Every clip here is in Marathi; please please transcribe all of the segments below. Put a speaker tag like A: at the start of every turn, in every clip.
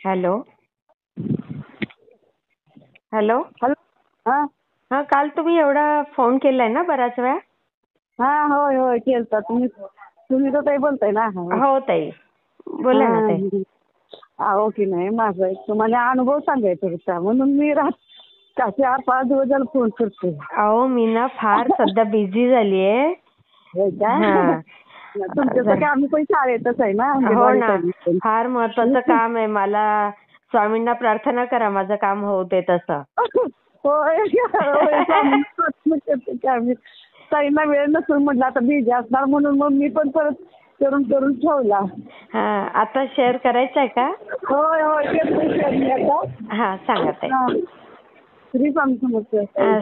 A: हॅलो. हॅलो.
B: हॅलो. हा
A: हा, काल तुम्ही एवढा फोन केलाय ना बराच वेळ?
B: हा होय होय केलता. तुम्ही तुम्ही तर ताई बोलताय ना?
A: हो ताई, बोला ना ताई.
B: अहो की नाही, माझा एक तुम्हाला अनुभव सांगायचा होता, म्हणून मी 4-5 दिवस झाला फोन करते.
A: अहो मी ना फार सध्या बिझी झालीये.
B: होय का?
A: हा.
B: तुमच्यासारखं आम्ही पण शाळेतच आहे ना,
A: हो
B: अंगणवाडी
A: ना,
B: कर्मचारी.
A: फार महत्वाचं काम आहे. मला स्वामींना प्रार्थना करा माझं काम होऊ दे तसं.
B: होय होय, स्वामींना प्रार्थना करते की आम्ही. ताईंना वेळ नसून म्हटलं आता बिझी असणार, म्हणून मग मी पण परत करून करून ठेवला.
A: हा, आता शेअर करायचंय का?
B: होय होय, करते शेअर मी आता.
A: हा, सांगा ताई.
B: हा. श्री स्वामी समर्थ.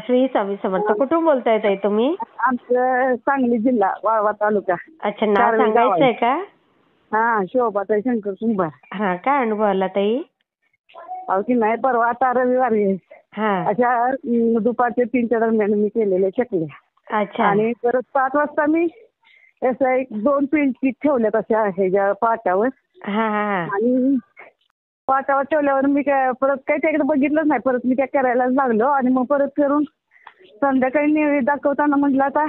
A: श्री स्वामी समर्थ. कुठून बोलताय ताई तुम्ही?
B: आमचं सांगली जिल्हा, वाळवा तालुका.
A: अच्छा, नाव
B: कारवी गाव आहे.
A: सांगायचंय का?
B: हा, शोभाताई शंकर कुंभार.
A: हा, काय अनुभव आला ताई?
B: अहो की नाही, परवा आता रविवारी
A: हा.
B: अशा दुपारच्या 3च्या दरम्यान मी केलेले चकल्या.
A: अच्छा.
B: आणि परत 5 वाजता मी असं 1-2 पिंची ठेवल्यात अशा ह्याच्या पाटावर.
A: हा हा.
B: आणि पाटावर ठेवल्यावर मी काय परत काही त्याकडे बघितलंच नाही. परत मी काय करायला लागलो आणि मग परत करून संध्याकाळी नैवेद्य दाखवताना म्हटलं आता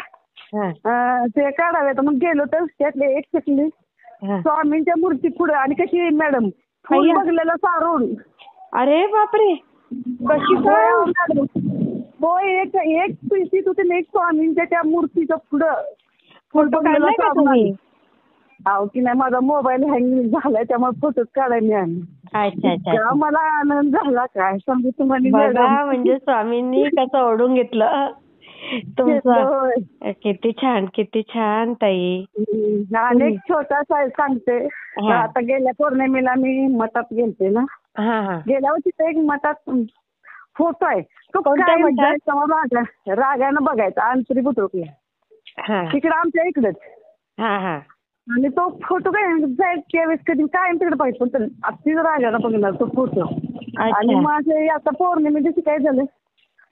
B: ते काढावे. तर मग गेलो तर त्यातले एक चकली स्वामींच्या मूर्ती पुढे, आणि कशी मॅडम फुल बघलेलं सारून.
A: अरे बापरे, कशी काय?
B: होय, एक पिंशीत होती, एक स्वामींच्या त्या मूर्तीच्या पुढं
A: फोटो काढलाय का तुम्ही?
B: अहो की नाही, माझा मोबाईल हँग झालाय त्यामुळे फोटोच काढायला मिळाले.
A: अच्छा अच्छा.
B: मला आनंद झाला काय सांगू तुम्हाला
A: बघा,
B: मॅडम.
A: म्हणजे स्वामींनी कसं ओढून घेतलं तुमचं. किती छान, किती छान ताई.
B: अनेक छोटासा सांगते. आता गेल्या पौर्णिमेला मी मठात गेलते ना. गेल्या वर्षी तिथे एक मठात फोटो आहे. तो काय रागानं बघायचा, अंतरी बुद्रुकला तिकडे आमच्या इकडेच. आणि तो फोटो काय त्यावेळेस कधी काय तिकडे पाहिजे, पण अति रागानं बघणार तो फोटो. आणि माझे आता पौर्णिमे दिवशी काय झालं,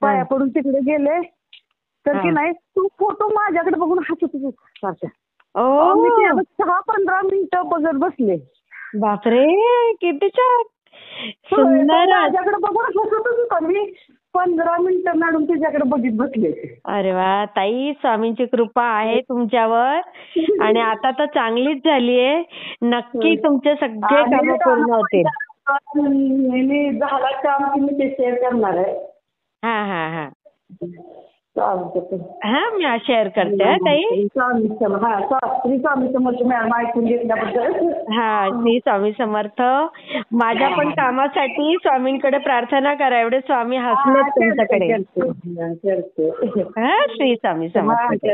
B: पाया पडून तिकडे गेले तर की नाही, तू फोटो माझ्याकडे बघून हसत होता. 6-15 मिनिटं बघत बसले.
A: बापरे, किती छान, सुंदर.
B: माझ्याकडे बघून हसतच होता. मी 15 मिनिटं मॅडम तुझ्याकडे बघित बसले.
A: अरे वा ताई, स्वामींची कृपा आहे तुमच्यावर. आणि आता तर चांगलीच झालीये. नक्की तुमचे सगळे काम पूर्ण होतील.
B: झाला काम की मी ते शेअर करणार आहे.
A: हा, मी शेअर करते ताई.
B: श्री स्वामी समर्थ मॅडम, ऐकून घेतल्याबद्दल.
A: हा, श्री स्वामी समर्थ. माझ्या पण कामासाठी स्वामींकडे प्रार्थना करा. एवढे स्वामी हसलेत तुमच्याकडे. श्री स्वामी समर्थ.